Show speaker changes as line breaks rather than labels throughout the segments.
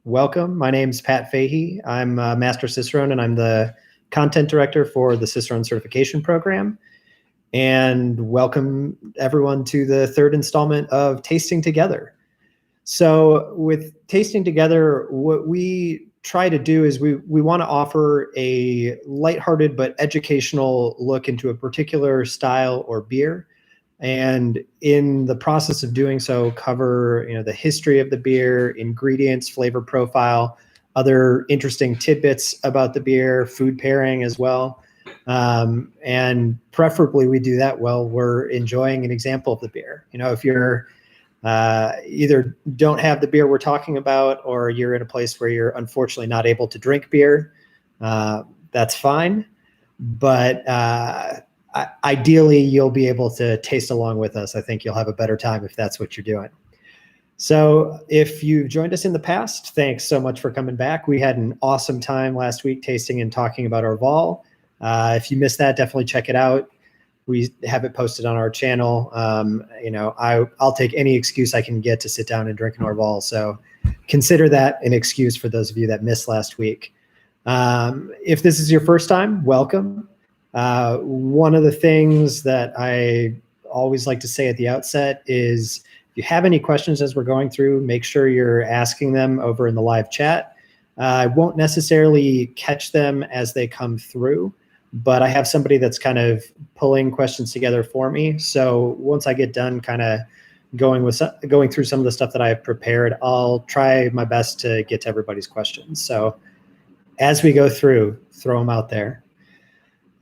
welcome. My name's Pat Fahey. I'm Master Cicerone, and I'm the content director for the Cicerone certification program. And welcome everyone to the third installment of Tasting Together. So with Tasting Together, what we try to do is we want to offer a lighthearted but educational look into a particular style or beer. And in the process of doing so, cover the history of the beer, ingredients, flavor profile, other interesting tidbits about the beer, food pairing as well. And preferably we do that while we're enjoying an example of the beer. If you're either don't have the beer we're talking about, or you're in a place where you're unfortunately not able to drink beer, that's fine. But ideally, you'll be able to taste along with us. I think you'll have a better time if that's what you're doing. So if you've joined us in the past, thanks so much for coming back. We had an awesome time last week tasting and talking about our Vol. If you missed that, definitely check it out. We have it posted on our channel. I'll take any excuse I can get to sit down and drink an Orval. So consider that an excuse for those of you that missed last week. If this is your first time, welcome. One of the things that I always like to say at the outset is if you have any questions as we're going through, make sure you're asking them over in the live chat. I won't necessarily catch them as they come through, but I have somebody that's kind of pulling questions together for me. So once I get done kind of going through some of the stuff that I have prepared, I'll try my best to get to everybody's questions. So as we go through, throw them out there.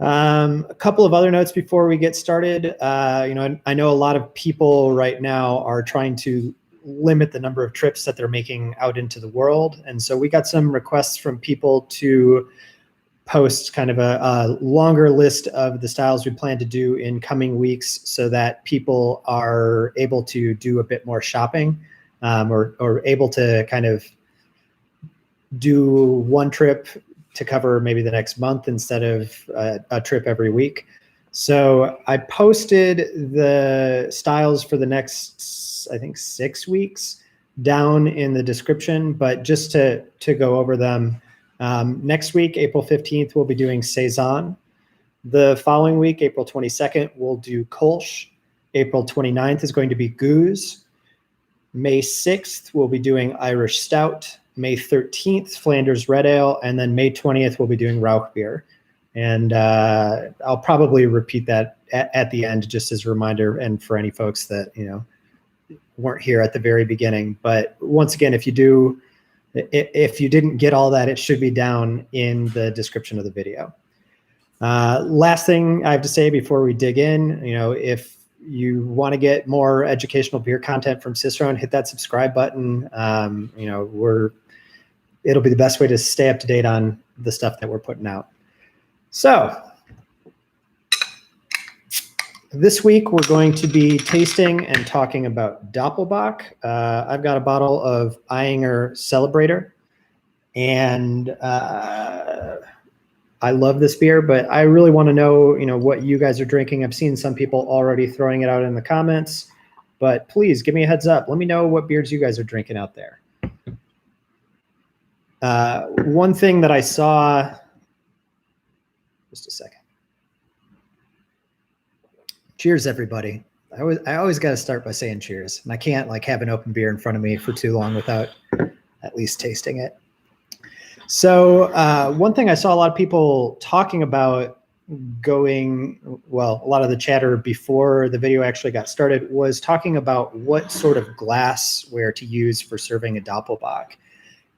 A couple of other notes before we get started. I know a lot of people right now are trying to limit the number of trips that they're making out into the world. And so we got some requests from people to post kind of a longer list of the styles we plan to do in coming weeks so that people are able to do a bit more shopping, or able to kind of do one trip to cover maybe the next month instead of a trip every week. So I posted the styles for the next, I think, 6 weeks down in the description, but just to go over them, next week, April 15th, we'll be doing Saison. The following week, April 22nd, we'll do Kolsch. April 29th is going to be Goose. May 6th, we'll be doing Irish Stout. May 13th, Flanders Red Ale, and then May 20th, we'll be doing Rauch beer. And I'll probably repeat that at the end just as a reminder, and for any folks that weren't here at the very beginning. But once again, if you didn't get all that, it should be down in the description of the video. Last thing I have to say before we dig in, if you want to get more educational beer content from Cicerone, hit that subscribe button. It'll be the best way to stay up to date on the stuff that we're putting out. So this week we're going to be tasting and talking about Doppelbock. I've got a bottle of Eyinger Celebrator, and I love this beer, but I really want to know, what you guys are drinking. I've seen some people already throwing it out in the comments, but please give me a heads up. Let me know what beers you guys are drinking out there. One thing that I saw, just a second. Cheers, everybody. I always got to start by saying cheers, and I can't have an open beer in front of me for too long without at least tasting it. So one thing I saw a lot of people talking about a lot of the chatter before the video actually got started was talking about what sort of glassware to use for serving a Doppelbock.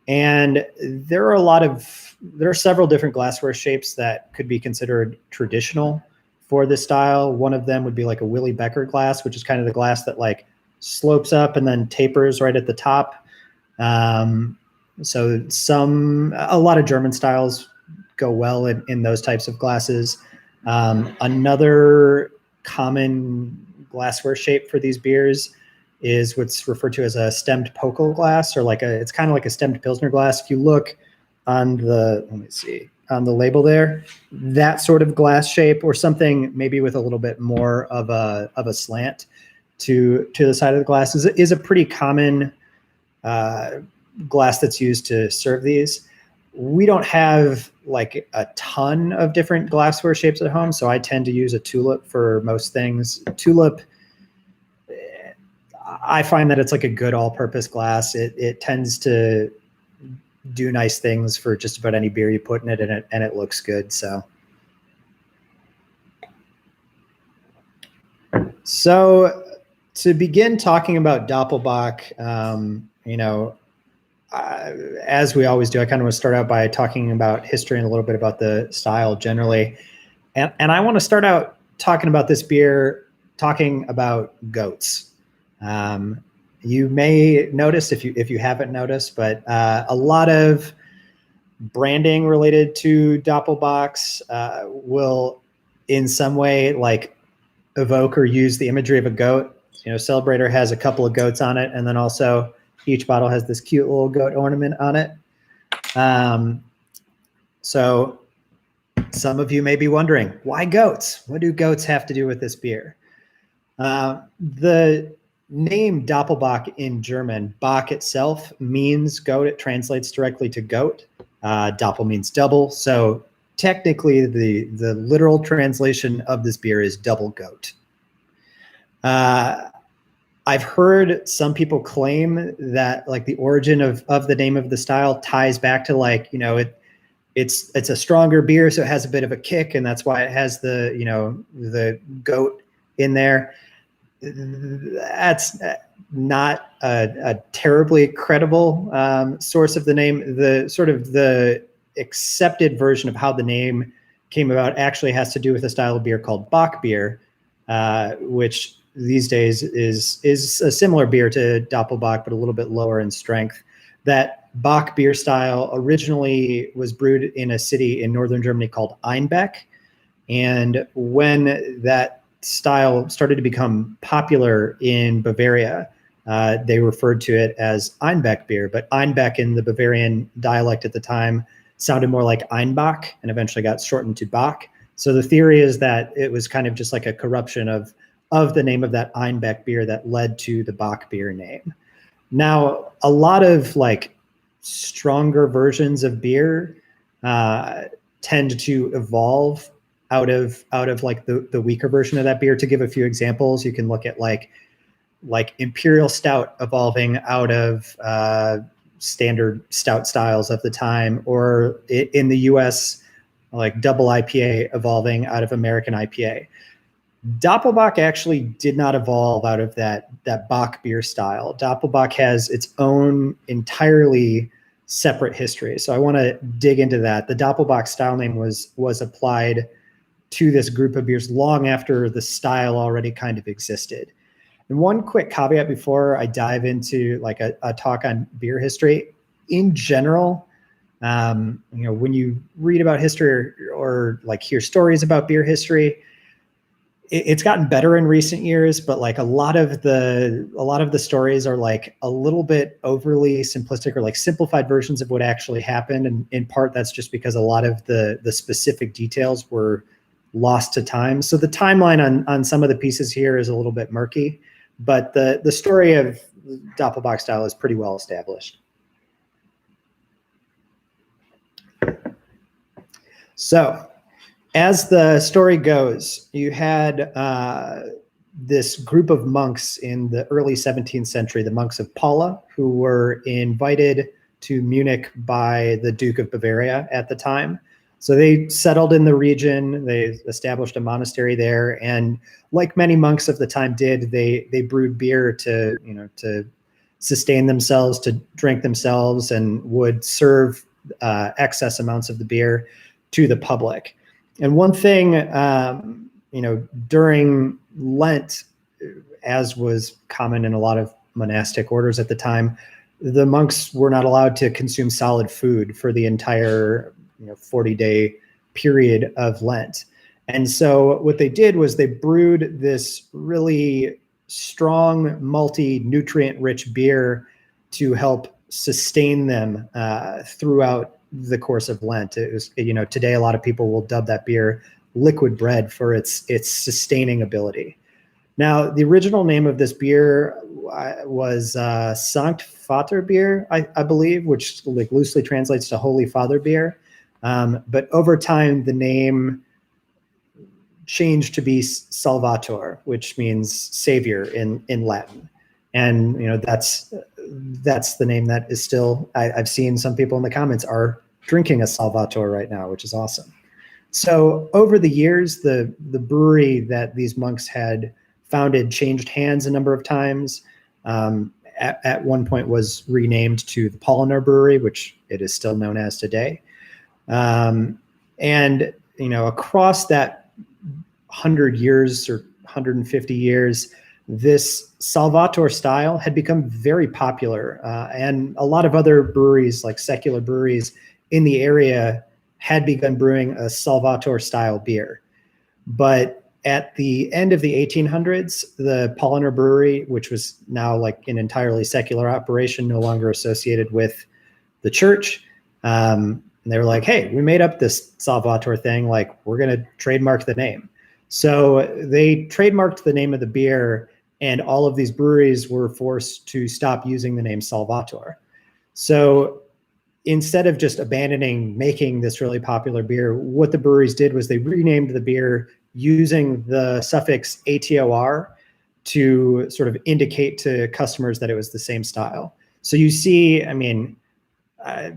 And there are several different glassware shapes that could be considered traditional for this style. One of them would be like a Willy Becker glass, which is kind of the glass that slopes up and then tapers right at the top. So a lot of German styles go well in those types of glasses. Another common glassware shape for these beers is what's referred to as a stemmed poco glass, or it's kind of like a stemmed Pilsner glass. If you look on the label there, that sort of glass shape, or something maybe with a little bit more of a slant to the side of the glass is a pretty common glass that's used to serve these. We don't have like a ton of different glassware shapes at home, so I tend to use a tulip for most things. Tulip, I find that it's like a good all-purpose glass. It tends to do nice things for just about any beer you put in it, and it looks good. So to begin talking about Doppelbock, as we always do, I kind of want to start out by talking about history and a little bit about the style generally. And I want to start out talking about this beer, talking about goats. You may notice, if you haven't noticed, but a lot of branding related to Doppelbocks will in some way like evoke or use the imagery of a goat. Celebrator has a couple of goats on it, and then also each bottle has this cute little goat ornament on it. So some of you may be wondering, why goats? What do goats have to do with this beer? The name Doppelbock in German, Bock itself means goat. It translates directly to goat. Doppel means double. So technically the literal translation of this beer is double goat. I've heard some people claim that like the origin of the name of the style ties back to like, it's a stronger beer, so it has a bit of a kick, and that's why it has the goat in there. That's not a terribly credible source of the name. The accepted version of how the name came about actually has to do with a style of beer called Bock beer, which these days is a similar beer to Doppelbock, but a little bit lower in strength. That Bock beer style originally was brewed in a city in northern Germany called Einbeck. And when that style started to become popular in Bavaria, they referred to it as Einbeck beer. But Einbeck in the Bavarian dialect at the time sounded more like Einbach and eventually got shortened to Bock. So the theory is that it was kind of just like a corruption of the name of that Einbeck beer that led to the Bock beer name. Now, a lot of like stronger versions of beer tend to evolve out of like the weaker version of that beer. To give a few examples, you can look at like Imperial Stout evolving out of standard stout styles of the time, or in the US, like double IPA evolving out of American IPA. Doppelbock actually did not evolve out of that Bock beer style. Doppelbock has its own entirely separate history. So I want to dig into that. The Doppelbock style name was applied to this group of beers long after the style already kind of existed. And one quick caveat before I dive into like a talk on beer history. In general, when you read about history or like hear stories about beer history, it's gotten better in recent years, but like a lot of the stories are like a little bit overly simplistic or like simplified versions of what actually happened. And in part, that's just because a lot of the specific details were lost to time. So the timeline on some of the pieces here is a little bit murky, but the story of Doppelbock style is pretty well established. So, as the story goes, you had this group of monks in the early 17th century, the monks of Paula, who were invited to Munich by the Duke of Bavaria at the time. So they settled in the region, they established a monastery there, and like many monks of the time did, they brewed beer to sustain themselves, to drink themselves, and would serve excess amounts of the beer to the public. And one thing, during Lent, as was common in a lot of monastic orders at the time, the monks were not allowed to consume solid food for the entire 40-day period of Lent. And so what they did was they brewed this really strong, malty, nutrient-rich beer to help sustain them throughout the course of Lent. It was, today a lot of people will dub that beer liquid bread for its sustaining ability. Now, the original name of this beer was Sankt Vater beer, I believe, which like loosely translates to Holy Father beer. But over time, the name changed to be Salvator, which means savior in Latin. And that's the name that is still, I've seen some people in the comments are drinking a Salvator right now, which is awesome. So over the years, the brewery that these monks had founded changed hands a number of times. At one point was renamed to the Paulaner Brewery, which it is still known as today. And across that 100 years or 150 years, this Salvator style had become very popular, and a lot of other breweries, like secular breweries in the area, had begun brewing a Salvator style beer. But at the end of the 1800s, the Paulaner Brewery, which was now like an entirely secular operation, no longer associated with the church, and they were like, hey, we made up this Salvator thing, like we're going to trademark the name. So they trademarked the name of the beer, and all of these breweries were forced to stop using the name Salvator. So instead of just abandoning making this really popular beer, what the breweries did was they renamed the beer using the suffix ATOR to sort of indicate to customers that it was the same style. So you see, I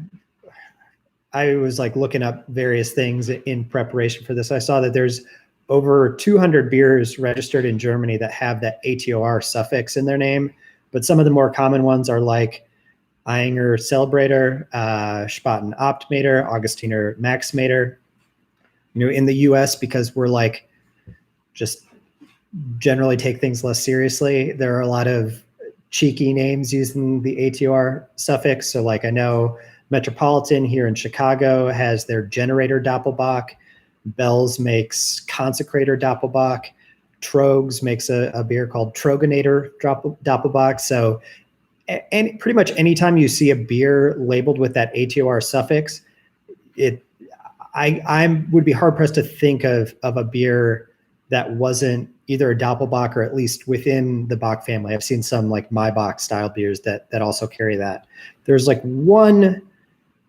was like looking up various things in preparation for this. I saw that there's over 200 beers registered in Germany that have that ATOR suffix in their name, but some of the more common ones are like Eyinger Celebrator, Spaten Optmater, Augustiner Maxmater. In the US, because we're like just generally take things less seriously, there are a lot of cheeky names using the ATOR suffix. So like I know Metropolitan here in Chicago has their Generator Doppelbock. Bell's makes Consecrator Doppelbock. Trogs makes a beer called Troganator Doppelbock. So and pretty much anytime you see a beer labeled with that ATOR suffix, I would be hard pressed to think of a beer that wasn't either a Doppelbock or at least within the Bock family. I've seen some like Maibock style beers that also carry that. There's like one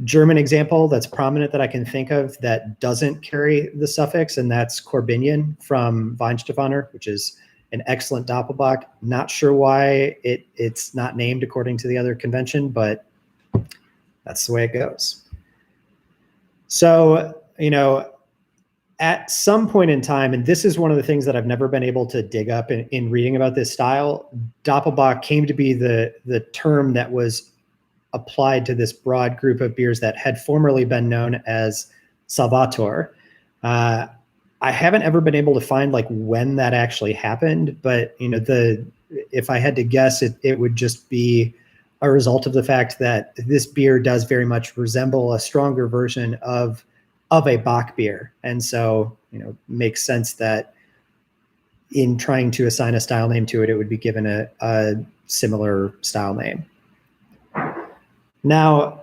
German example that's prominent that I can think of that doesn't carry the suffix, and that's Corbinian from Weinstefaner, which is an excellent Doppelbock. Not sure why it's not named according to the other convention, but that's the way it goes. So, at some point in time, and this is one of the things that I've never been able to dig up in reading about this style, Doppelbock came to be the term that was applied to this broad group of beers that had formerly been known as Salvator. I haven't ever been able to find like when that actually happened, but if I had to guess, it would just be a result of the fact that this beer does very much resemble a stronger version of a Bock beer. And so, makes sense that in trying to assign a style name to it, it would be given a similar style name. Now,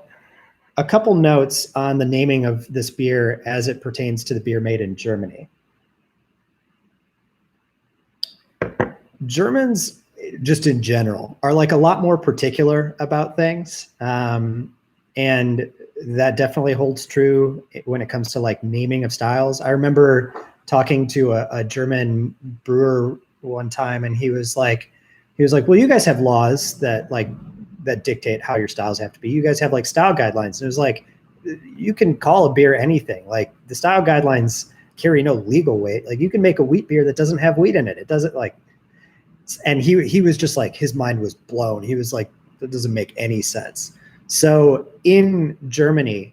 a couple notes on the naming of this beer as it pertains to the beer made in Germany. Germans, just in general, are like a lot more particular about things. And that definitely holds true when it comes to like naming of styles. I remember talking to a German brewer one time, and he was like, well, you guys have laws that dictate how your styles have to be. You guys have like style guidelines. And it was like, you can call a beer anything. Like the style guidelines carry no legal weight. Like you can make a wheat beer that doesn't have wheat in it. It doesn't like, and he was just like, his mind was blown. He was like, that doesn't make any sense. So in Germany,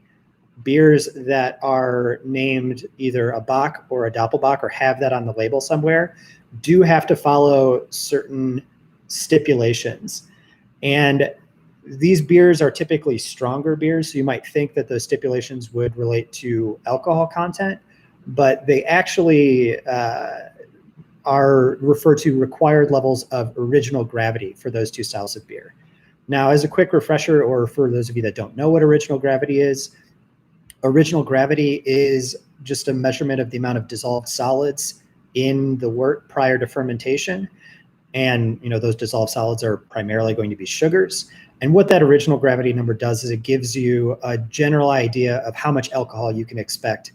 beers that are named either a Bock or a Doppelbock or have that on the label somewhere do have to follow certain stipulations. And these beers are typically stronger beers, so you might think that those stipulations would relate to alcohol content, but they actually are referred to required levels of original gravity for those two styles of beer. Now, as a quick refresher, or for those of you that don't know what original gravity is just a measurement of the amount of dissolved solids in the wort prior to fermentation. And those dissolved solids are primarily going to be sugars. And what that original gravity number does is it gives you a general idea of how much alcohol you can expect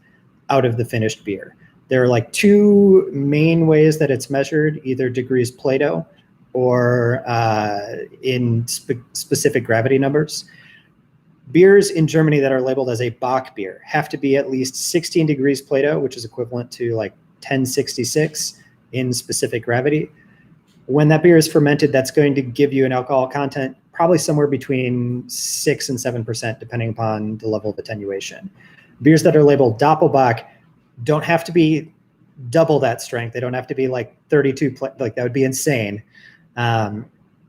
out of the finished beer. There are like two main ways that it's measured, either degrees Plato or in specific gravity numbers. Beers in Germany that are labeled as a Bock beer have to be at least 16 degrees Plato, which is equivalent to like 1066 in specific gravity. When that beer is fermented, that's going to give you an alcohol content probably somewhere between 6 and 7%, depending upon the level of attenuation. Beers that are labeled Doppelbock don't have to be double that strength. They don't have to be like 32, like that would be insane.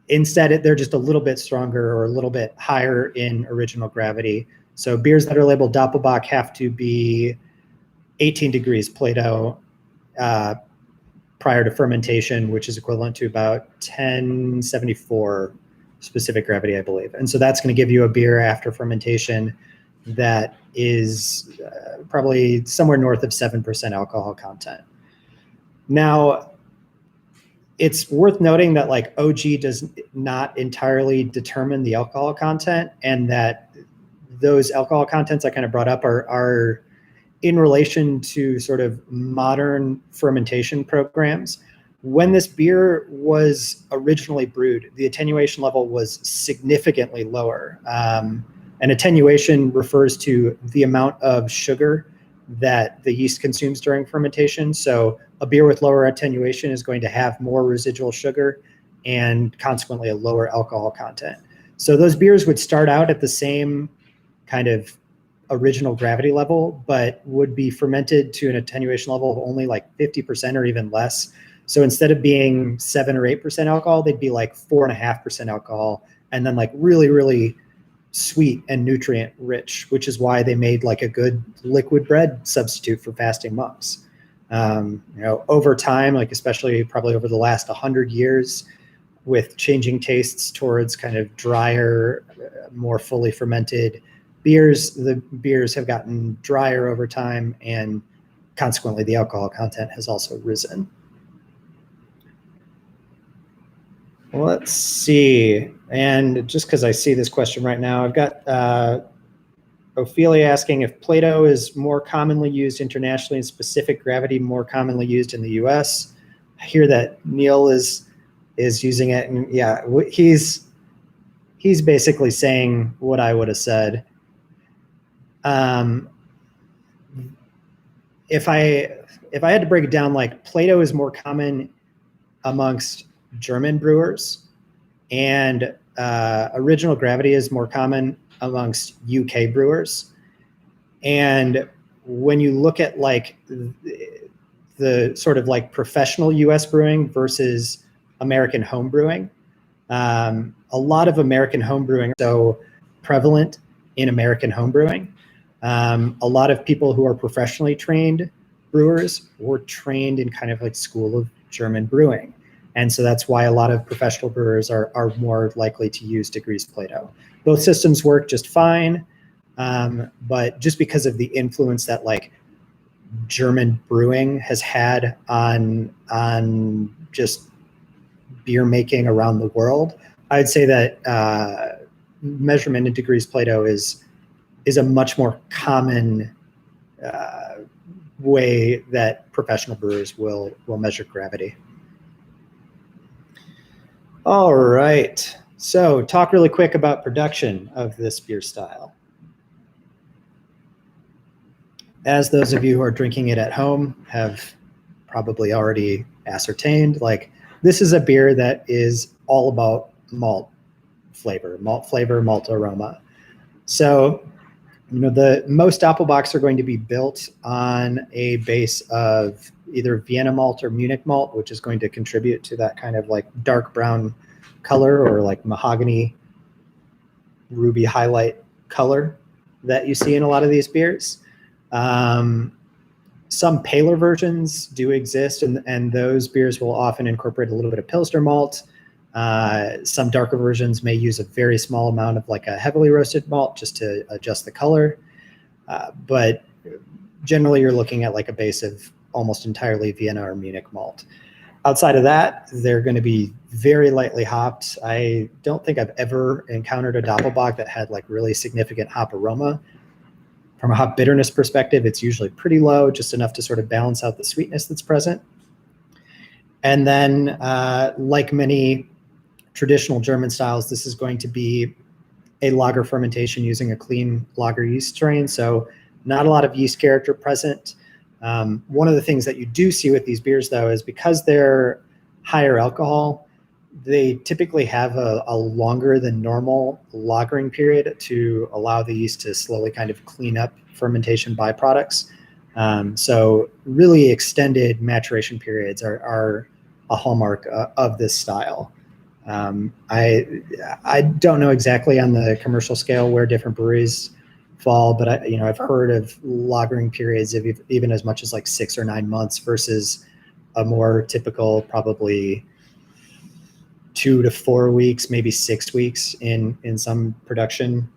Instead, they're just a little bit stronger or a little bit higher in original gravity. So beers that are labeled Doppelbock have to be 18 degrees Plato prior to fermentation, which is equivalent to about 1074 specific gravity, I believe. And so that's going to give you a beer after fermentation that is probably somewhere north of 7% alcohol content. Now, it's worth noting that like OG does not entirely determine the alcohol content, and that those alcohol contents I kind of brought up are in relation to sort of modern fermentation programs. When this beer was originally brewed, the attenuation level was significantly lower. And attenuation refers to the amount of sugar that the yeast consumes during fermentation. So a beer with lower attenuation is going to have more residual sugar and consequently a lower alcohol content. So those beers would start out at the same kind of original gravity level, but would be fermented to an attenuation level of only like 50% or even less. So instead of being 7 or 8% alcohol, they'd be like 4.5% alcohol, and then like really, really sweet and nutrient rich, which is why they made like a good liquid bread substitute for fasting monks. Over time, like especially probably over the last 100 years, with changing tastes towards kind of drier, more fully fermented beers, the beers have gotten drier over time, and consequently the alcohol content has also risen. Let's see. And just because I see this question right now, I've got Ophelia asking if Plato is more commonly used internationally and specific gravity more commonly used in the US. I hear that Neil is using it, and yeah, he's basically saying what I would have said. If I had to break it down, like Plato is more common amongst German brewers, and original gravity is more common amongst UK brewers. And when you look at like the sort of like professional US brewing versus American home brewing, a lot of American home brewing is so prevalent in American home brewing. A lot of people who are professionally trained brewers were trained in kind of like school of German brewing. And so that's why a lot of professional brewers are more likely to use degrees Plato. Both systems work just fine, but just because of the influence that like German brewing has had on just beer making around the world, I'd say that measurement in degrees Plato is a much more common way that professional brewers will measure gravity. All right, so talk really quick about production of this beer style. As those of you who are drinking it at home have probably already ascertained, like this is a beer that is all about malt flavor, malt aroma. So, the most Doppelbocks are going to be built on a base of either Vienna malt or Munich malt, which is going to contribute to that kind of like dark brown color or like mahogany ruby highlight color that you see in a lot of these beers. Some paler versions do exist, and those beers will often incorporate a little bit of Pilsner malt. Some darker versions may use a very small amount of like a heavily roasted malt just to adjust the color. But generally you're looking at like a base of almost entirely Vienna or Munich malt. Outside of that, they're going to be very lightly hopped. I don't think I've ever encountered a Doppelbock that had like really significant hop aroma. From a hop bitterness perspective, it's usually pretty low, just enough to sort of balance out the sweetness that's present. And then, like many traditional German styles, this is going to be a lager fermentation using a clean lager yeast strain. So not a lot of yeast character present. One of the things that you do see with these beers, though, is because they're higher alcohol, they typically have a longer than normal lagering period to allow the yeast to slowly kind of clean up fermentation byproducts. So really extended maturation periods are a hallmark of this style. I don't know exactly on the commercial scale where different breweries fall, but I've heard of lagering periods of even as much as like 6 or 9 months versus a more typical probably 2 to 4 weeks, maybe 6 weeks in some production.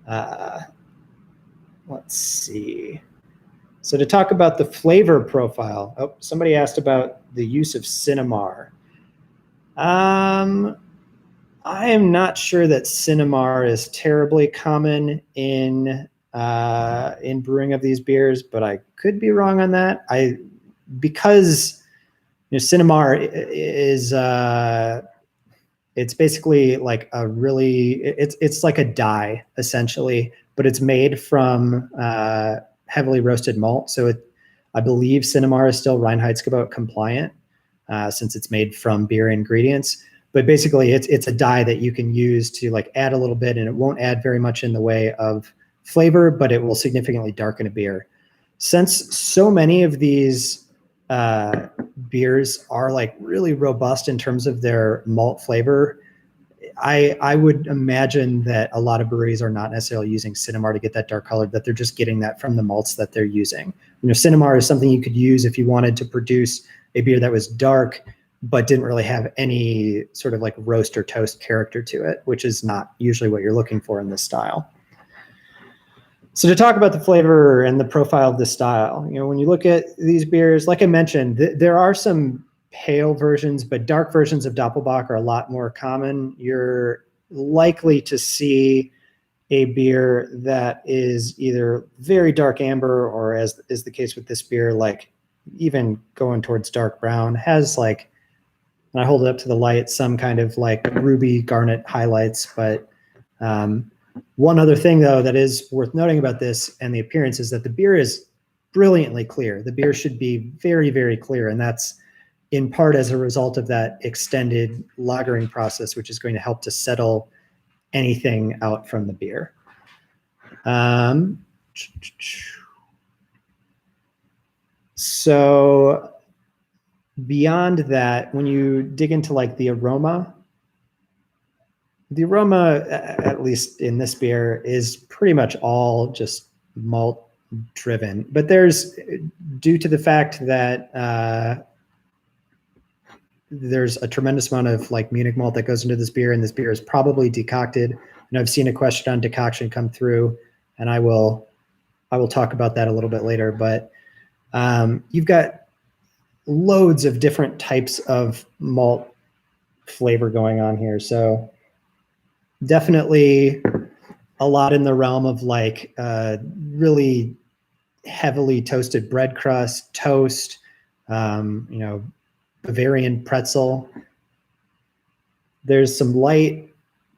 Let's see. So to talk about the flavor profile, somebody asked about the use of Cinnamar. I am not sure that Cinnamar is terribly common in brewing of these beers, but I could be wrong on that. Because Cinnamar is it's basically like it's like a dye essentially, but it's made from heavily roasted malt. So I believe Cinnamar is still Reinheitsgebot compliant since it's made from beer ingredients. But basically, it's a dye that you can use to like add a little bit, and it won't add very much in the way of flavor, but it will significantly darken a beer. Since so many of these beers are like really robust in terms of their malt flavor, I would imagine that a lot of breweries are not necessarily using Cinnamar to get that dark color, that they're just getting that from the malts that they're using. Cinnamar is something you could use if you wanted to produce a beer that was dark, but didn't really have any sort of like roast or toast character to it, which is not usually what you're looking for in this style. So to talk about the flavor and the profile of this style, when you look at these beers, like I mentioned, there are some pale versions, but dark versions of Doppelbock are a lot more common. You're likely to see a beer that is either very dark amber, or as is the case with this beer, like even going towards dark brown, has like, and I hold it up to the light, some kind of like ruby garnet highlights. But one other thing, though, that is worth noting about this and the appearance is that the beer is brilliantly clear. The beer should be very, very clear, and that's in part as a result of that extended lagering process, which is going to help to settle anything out from the beer. So beyond that, when you dig into like the aroma, at least in this beer, is pretty much all just malt driven. But there's, due to the fact that there's a tremendous amount of like Munich malt that goes into this beer, and this beer is probably decocted. And I've seen a question on decoction come through, and I will talk about that a little bit later. But you've got loads of different types of malt flavor going on here. So definitely a lot in the realm of like really heavily toasted bread crust, toast, Bavarian pretzel. There's some light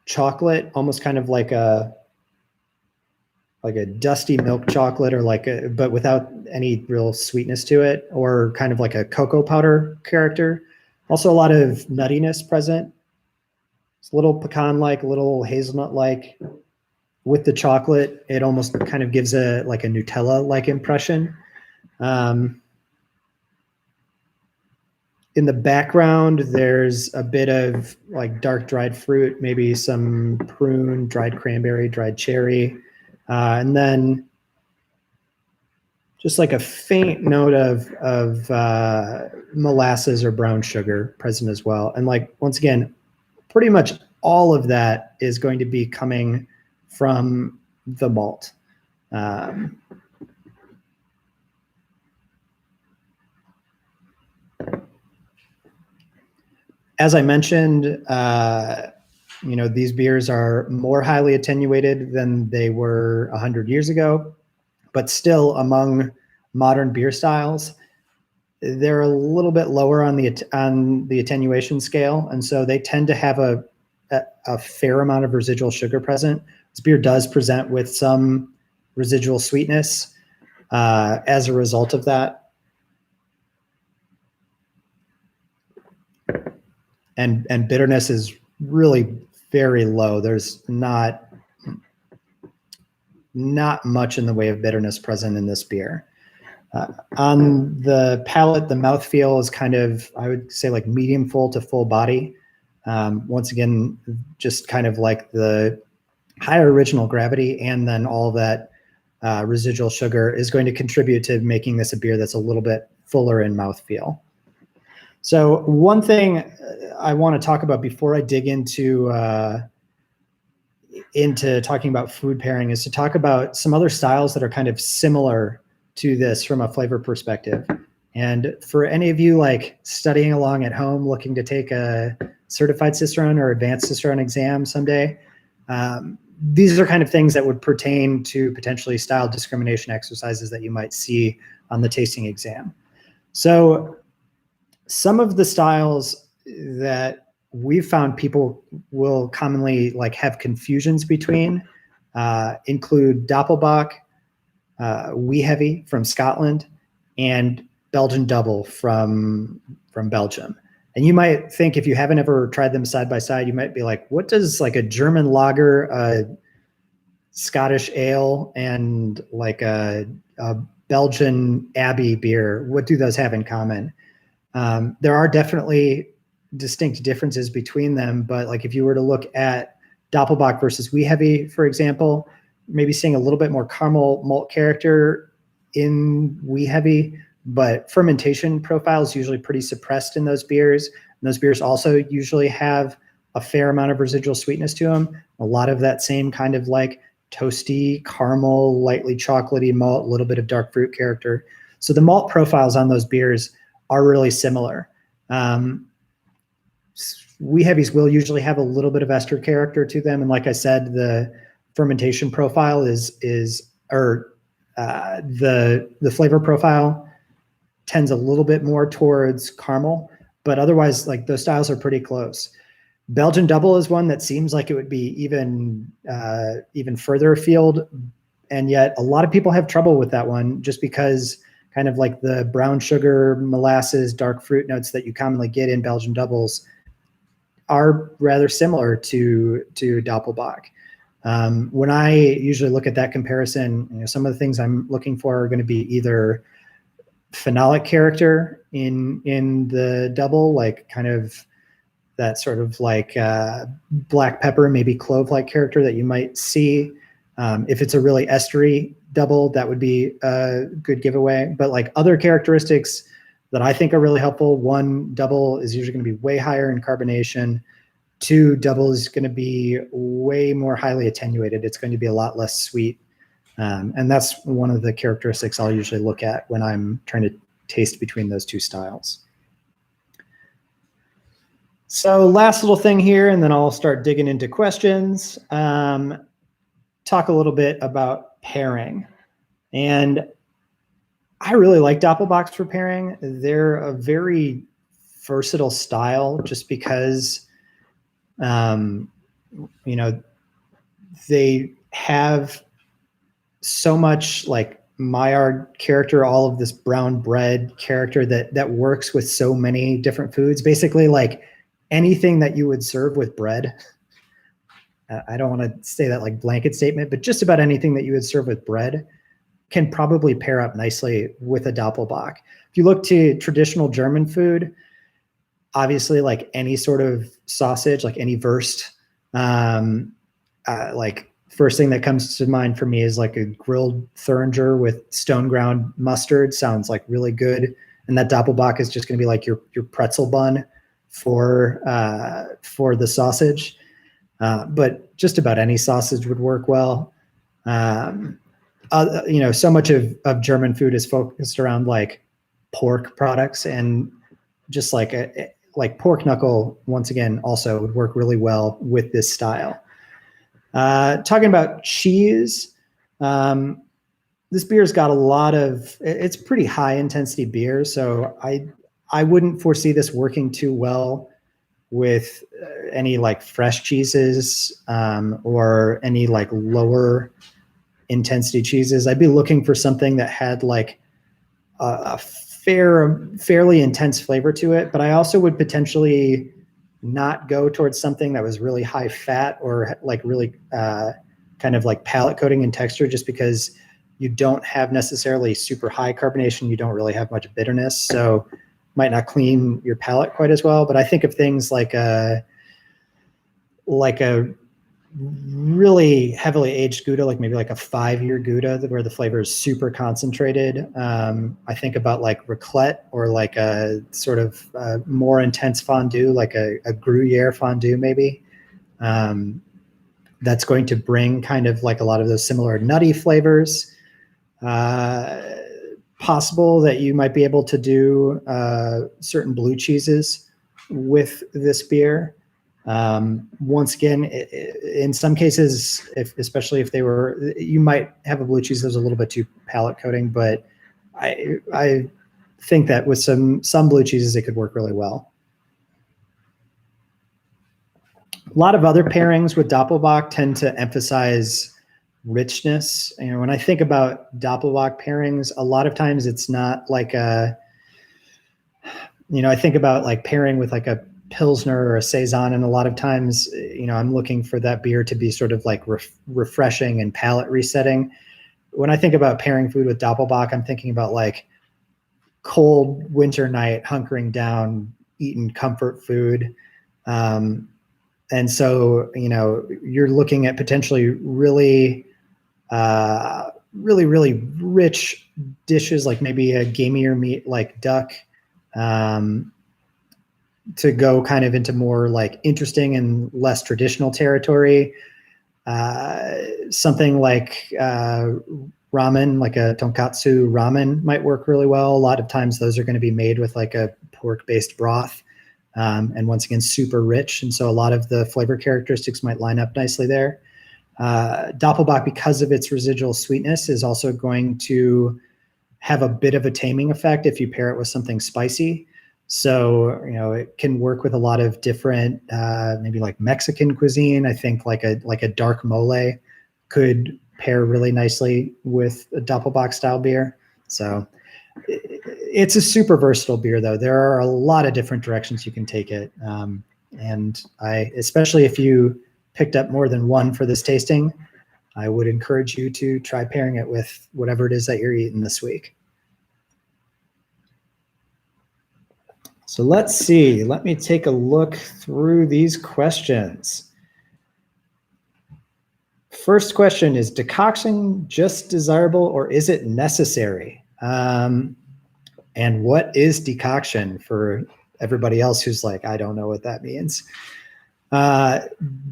chocolate, almost kind of like a dusty milk chocolate, or but without any real sweetness to it, or kind of like a cocoa powder character. Also a lot of nuttiness present. It's a little pecan-like, a little hazelnut-like. With the chocolate, it almost kind of gives a Nutella-like impression. In the background, there's a bit of like dark dried fruit, maybe some prune, dried cranberry, dried cherry, and then just like a faint note of molasses or brown sugar present as well. And like, once again, pretty much all of that is going to be coming from the malt. As I mentioned, these beers are more highly attenuated than they were 100 years ago, but still among modern beer styles, they're a little bit lower on the attenuation scale, and so they tend to have a fair amount of residual sugar present. This beer does present with some residual sweetness as a result of that. And bitterness is really very low. There's not much in the way of bitterness present in this beer. On the palate, the mouthfeel is kind of, I would say, like medium full to full body. Once again, just kind of like the higher original gravity, and then all that residual sugar is going to contribute to making this a beer that's a little bit fuller in mouthfeel. So one thing I want to talk about before I dig into talking about food pairing is to talk about some other styles that are kind of similar to this from a flavor perspective. And for any of you like studying along at home, looking to take a certified Cicerone or advanced Cicerone exam someday, these are kind of things that would pertain to potentially style discrimination exercises that you might see on the tasting exam. So some of the styles that we've found people will commonly like have confusions between include Doppelbock, Wee Heavy from Scotland, and Belgian Double from Belgium. And you might think, if you haven't ever tried them side by side, you might be like, what does like a German lager, a Scottish ale, and like a Belgian Abbey beer, what do those have in common? There are definitely distinct differences between them, but like if you were to look at Doppelbock versus Wee Heavy, for example, maybe seeing a little bit more caramel malt character in Wee Heavy, but fermentation profile is usually pretty suppressed in those beers. And those beers also usually have a fair amount of residual sweetness to them. A lot of that same kind of like toasty, caramel, lightly chocolatey malt, a little bit of dark fruit character. So the malt profiles on those beers are really similar. Wee Heavies will usually have a little bit of ester character to them. And like I said, the fermentation profile the flavor profile tends a little bit more towards caramel, but otherwise like those styles are pretty close. Belgian Double is one that seems like it would be even further afield. And yet a lot of people have trouble with that one just because kind of like the brown sugar, molasses, dark fruit notes that you commonly get in Belgian Doubles are rather similar to Doppelbock. When I usually look at that comparison, some of the things I'm looking for are going to be either phenolic character in the double, like kind of that sort of like black pepper, maybe clove-like character that you might see. If it's a really estery double, that would be a good giveaway. But like other characteristics that I think are really helpful, one, double is usually going to be way higher in carbonation. Two, double is going to be way more highly attenuated. It's going to be a lot less sweet. And that's one of the characteristics I'll usually look at when I'm trying to taste between those two styles. So last little thing here, and then I'll start digging into questions. Talk a little bit about pairing. And I really like Doppelbocks for pairing. They're a very versatile style just because, they have so much like Maillard character, all of this brown bread character that works with so many different foods. Basically, like anything that you would serve with bread. I don't want to say that like blanket statement, but just about anything that you would serve with bread can probably pair up nicely with a Doppelbock. If you look to traditional German food, obviously like any sort of sausage, like any Wurst, like first thing that comes to mind for me is like a grilled Thuringer with stone ground mustard. Sounds like really good. And that Doppelbock is just going to be like your pretzel bun for the sausage. But just about any sausage would work well. So much of German food is focused around like pork products, and just like like pork knuckle, once again, also would work really well with this style. Talking about cheese, this beer's got a lot of, it's pretty high intensity beer. So I wouldn't foresee this working too well with any like fresh cheeses or any like lower intensity cheeses. I'd be looking for something that had like a fairly intense flavor to it, but I also would potentially not go towards something that was really high fat or like really kind of like palate coating in texture, just because you don't have necessarily super high carbonation. You don't really have much bitterness. So might not clean your palate quite as well. But I think of things like a really heavily aged Gouda, like maybe like a 5-year Gouda where the flavor is super concentrated. I think about like raclette or like a sort of more intense fondue, like a Gruyere fondue maybe. That's going to bring kind of like a lot of those similar nutty flavors. Possible that you might be able to do certain blue cheeses with this beer. Once again, in some cases, especially if they were, you might have a blue cheese that was a little bit too palate coating, but I think that with some blue cheeses, it could work really well. A lot of other pairings with Doppelbock tend to emphasize richness. You know, when I think about Doppelbock pairings, a lot of times it's not like I think about like pairing with like a Pilsner or a Saison, and a lot of times, I'm looking for that beer to be sort of like refreshing and palate resetting. When I think about pairing food with Doppelbock, I'm thinking about like cold winter night, hunkering down, eating comfort food. And so, you're looking at potentially really rich dishes, like maybe a gamier meat like duck, to go kind of into more like interesting and less traditional territory. Something like ramen, like a tonkatsu ramen might work really well. A lot of times those are going to be made with like a pork-based broth. And once again, super rich. And so a lot of the flavor characteristics might line up nicely there. Doppelbock, because of its residual sweetness, is also going to have a bit of a taming effect if you pair it with something spicy. So, it can work with a lot of different, maybe like Mexican cuisine. I think like a dark mole could pair really nicely with a Doppelbock style beer. So it's a super versatile beer, though. There are a lot of different directions you can take it. And especially if you picked up more than one for this tasting, I would encourage you to try pairing it with whatever it is that you're eating this week. So let's see. Let me take a look through these questions. First question is, decoction just desirable or is it necessary? And what is decoction for everybody else who's like, I don't know what that means.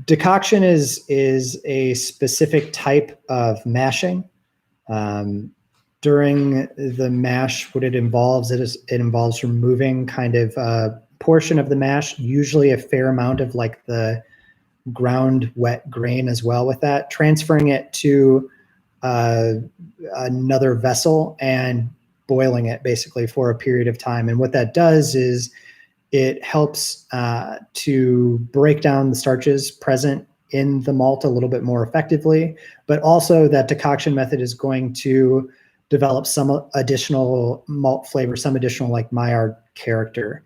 Decoction is a specific type of mashing. During the mash, what it involves, it involves removing kind of a portion of the mash, usually a fair amount of like the ground wet grain as well with that, transferring it to another vessel and boiling it basically for a period of time. And what that does is it helps to break down the starches present in the malt a little bit more effectively, but also that decoction method is going to develop some additional malt flavor, some additional like Maillard character.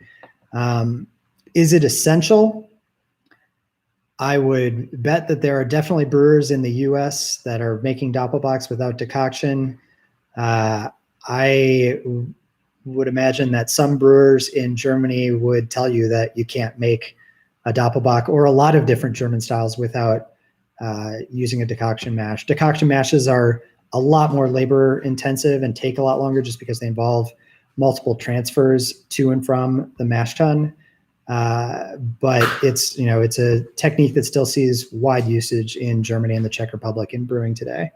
Is it essential? I would bet that there are definitely brewers in the US that are making Doppelbocks without decoction. I would imagine that some brewers in Germany would tell you that you can't make a Doppelbock or a lot of different German styles without using a decoction mash. Decoction mashes are a lot more labor intensive and take a lot longer just because they involve multiple transfers to and from the mash tun. But it's a technique that still sees wide usage in Germany and the Czech Republic in brewing today.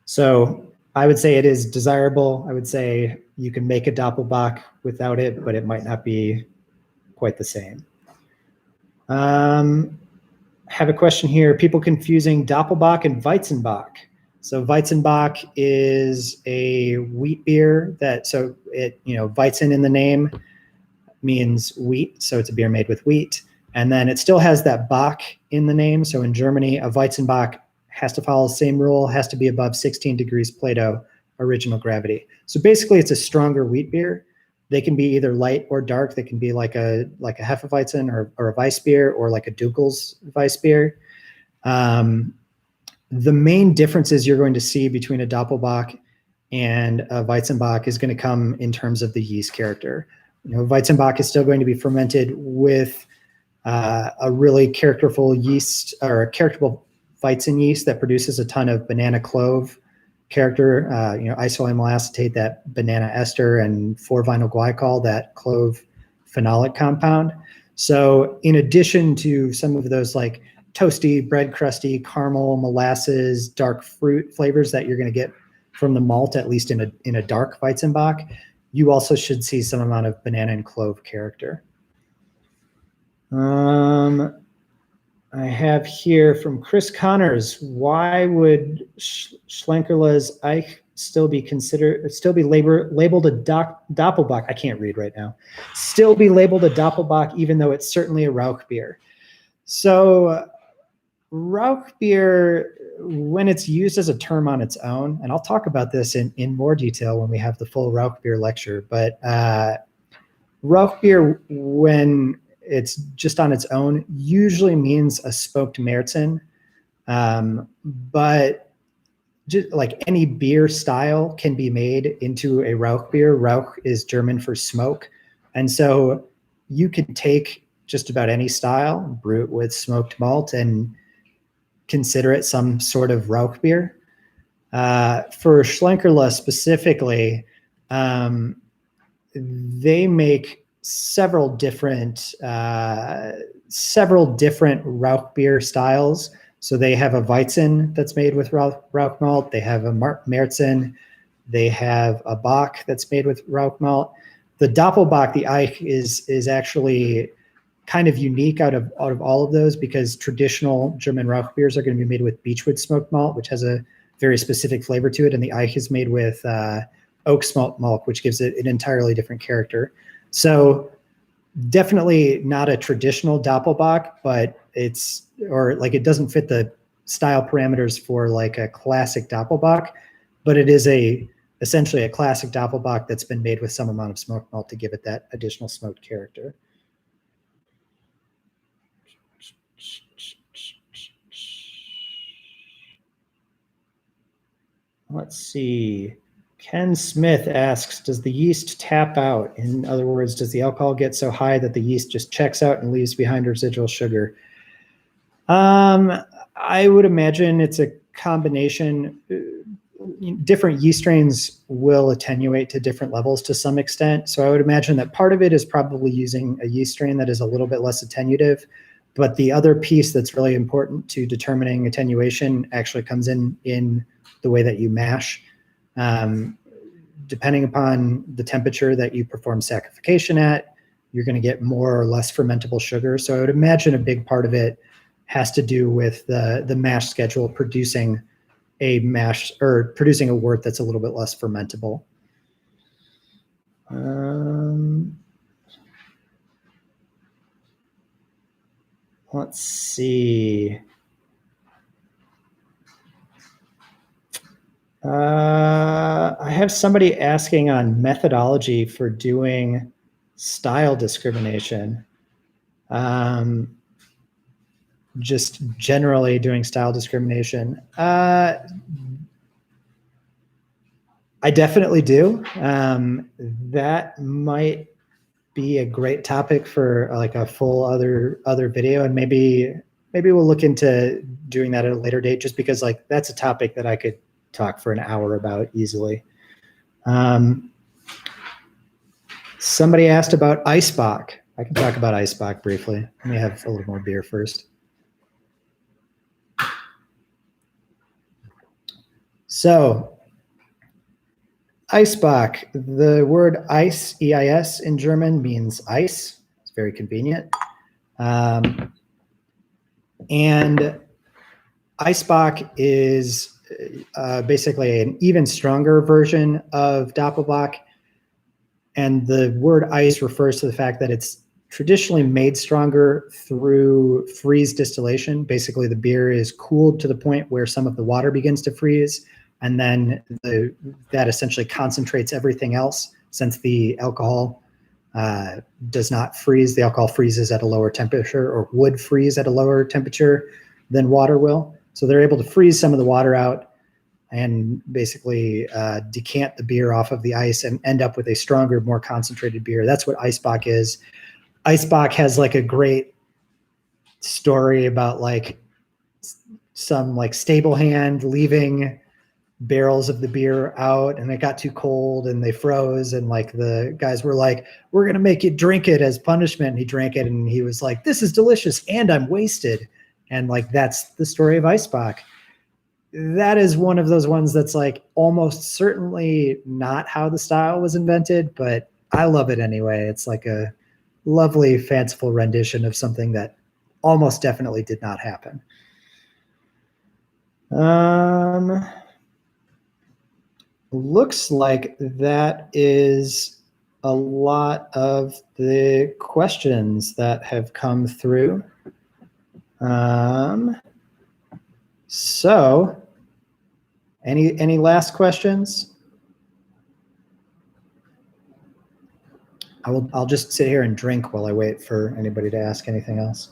So I would say it is desirable. I would say You can make a Doppelbock without it, but it might not be quite the same. Have a question here. People confusing Doppelbock and Weizenbock. So Weizenbock is a wheat beer that, so it, Weizen in the name means wheat. So it's a beer made with wheat. And then it still has that Bock in the name. So in Germany, a Weizenbock has to follow the same rule, has to be above 16 degrees Plato original gravity. So basically it's a stronger wheat beer. They can be either light or dark. They can be like a Hefeweizen or a Weissbier or like a Dunkels Weissbier. The main differences you're going to see between a Doppelbock and a Weizenbock is going to come in terms of the yeast character. Weizenbock is still going to be fermented with a really characterful yeast, or a characterful Weizen yeast that produces a ton of banana clove character, isoamyl acetate, that banana ester, and 4-vinyl glycol, that clove phenolic compound. So in addition to some of those like toasty, bread crusty, caramel, molasses, dark fruit flavors that you're going to get from the malt, at least in a dark Weizenbock, you also should see some amount of banana and clove character. I have here from Chris Connors, why would Schlenkerla's Eich still be labeled a Doppelbock? I can't read right now. Still be labeled a Doppelbock, even though it's certainly a Rauch beer. So Rauch beer, when it's used as a term on its own, and I'll talk about this in more detail when we have the full Rauch beer lecture, but Rauch beer, when it's just on its own, usually means a smoked Märzen. But just like any beer style can be made into a Rauch beer. Rauch is German for smoke. And so you can take just about any style, brew it with smoked malt, and consider it some sort of Rauch beer. For Schlenkerla specifically, they make several different Rauch beer styles. So they have a Weizen that's made with Rauch malt. They have a Märzen. They have a Bock that's made with Rauch malt. The Doppelbock, the Eich, is actually kind of unique out of all of those, because traditional German Rauch beers are going to be made with beechwood smoked malt, which has a very specific flavor to it, and the Eich is made with oak smoked malt, which gives it an entirely different character. So definitely not a traditional Doppelbock, but it doesn't fit the style parameters for like a classic Doppelbock, but it is essentially a classic Doppelbock that's been made with some amount of smoked malt to give it that additional smoked character. Let's see. Ken Smith asks, does the yeast tap out? In other words, does the alcohol get so high that the yeast just checks out and leaves behind residual sugar? I would imagine it's a combination. Different yeast strains will attenuate to different levels to some extent. So I would imagine that part of it is probably using a yeast strain that is a little bit less attenuative. But the other piece that's really important to determining attenuation actually comes in the way that you mash. Depending upon the temperature that you perform saccharification at, you're going to get more or less fermentable sugar. So I would imagine a big part of it has to do with the mash schedule producing a mash, or producing a wort that's a little bit less fermentable. Let's see. I have somebody asking on methodology for doing style discrimination. Just generally doing style discrimination. I definitely do. That might be a great topic for like a full other video, and maybe we'll look into doing that at a later date, just because like that's a topic that I could talk for an hour about easily. Somebody asked about Eisbock. I can talk about Eisbock briefly. Let me have a little more beer first. So Eisbock. The word Eis, E-I-S, in German means ice. It's very convenient. And Eisbock is basically an even stronger version of Doppelbock. And the word ice refers to the fact that it's traditionally made stronger through freeze distillation. Basically, the beer is cooled to the point where some of the water begins to freeze, and then that essentially concentrates everything else. Since the alcohol does not freeze, the alcohol freezes at a lower temperature, or would freeze at a lower temperature than water will. So they're able to freeze some of the water out and basically decant the beer off of the ice and end up with a stronger, more concentrated beer. That's what Eisbock is. Eisbock has like a great story about like some like stable hand leaving barrels of the beer out, and it got too cold and they froze, and like the guys were like, we're gonna make you drink it as punishment, and he drank it and he was like, this is delicious and I'm wasted. And like that's the story of Eisbock. That is one of those ones that's like almost certainly not how the style was invented, but I love it anyway. It's like a lovely, fanciful rendition of something that almost definitely did not happen. Looks like that is a lot of the questions that have come through. So any last questions? I'll just sit here and drink while I wait for anybody to ask anything else.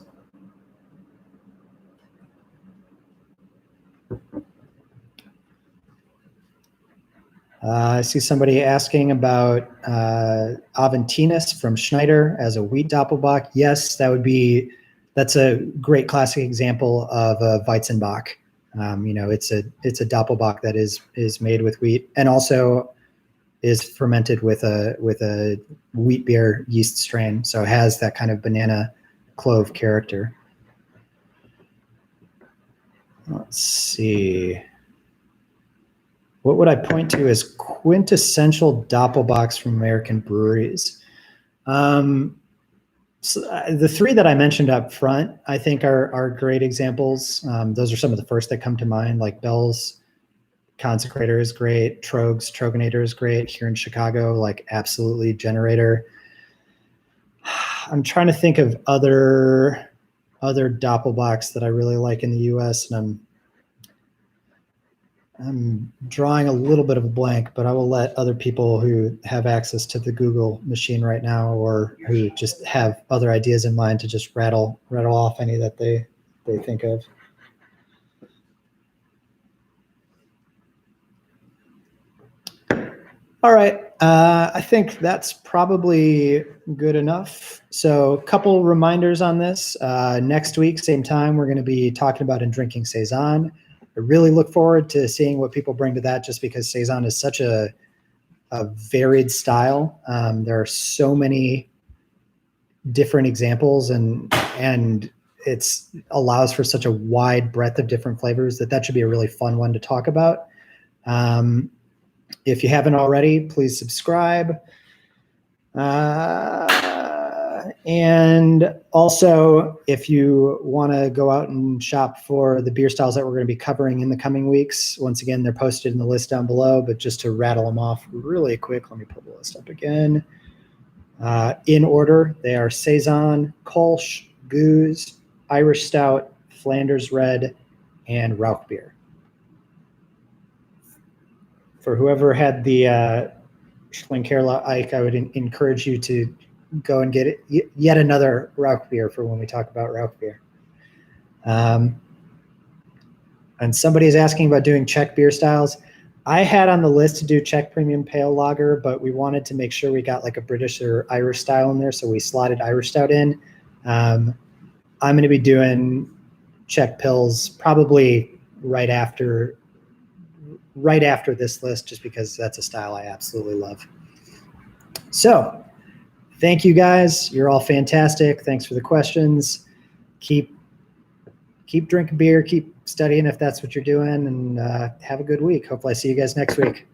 I see somebody asking about Aventinus from Schneider as a wheat Doppelbock. Yes, that's a great classic example of a Weizenbock. It's a Doppelbock that is made with wheat and also is fermented with a wheat beer yeast strain, so it has that kind of banana clove character. Let's see. What would I point to as quintessential Doppelbocks from American breweries? So the three that I mentioned up front, I think are great examples. Those are some of the first that come to mind, like Bell's Consecrator is great. Troegs Troganator is great. Here in Chicago, like absolutely Generator. I'm trying to think of other Doppelbocks that I really like in the U.S. and I'm drawing a little bit of a blank, but I will let other people who have access to the Google machine right now, or who just have other ideas in mind, to just rattle off any that they think of. All right, I think that's probably good enough. So a couple reminders on this. Next week, same time, we're going to be talking about and drinking Saison. I really look forward to seeing what people bring to that, just because Saison is such a varied style. There are so many different examples, and it's allows for such a wide breadth of different flavors that should be a really fun one to talk about. If you haven't already, please subscribe. And also, if you want to go out and shop for the beer styles that we're going to be covering in the coming weeks, once again, they're posted in the list down below, but just to rattle them off really quick, let me pull the list up again. In order, they are Saison, Kolsch, Goose, Irish Stout, Flanders Red, and Rauch beer. For whoever had the Schlenkerla Ike, I would encourage you to go and get it, yet another Rauch beer for when we talk about Rauch beer. And somebody is asking about doing Czech beer styles. I had on the list to do Czech Premium Pale Lager, but we wanted to make sure we got like a British or Irish style in there, so we slotted Irish Stout in. I'm going to be doing Czech Pils probably right after this list, just because that's a style I absolutely love. So thank you guys. You're all fantastic. Thanks for the questions. Keep drinking beer, keep studying if that's what you're doing, and have a good week. Hopefully I see you guys next week.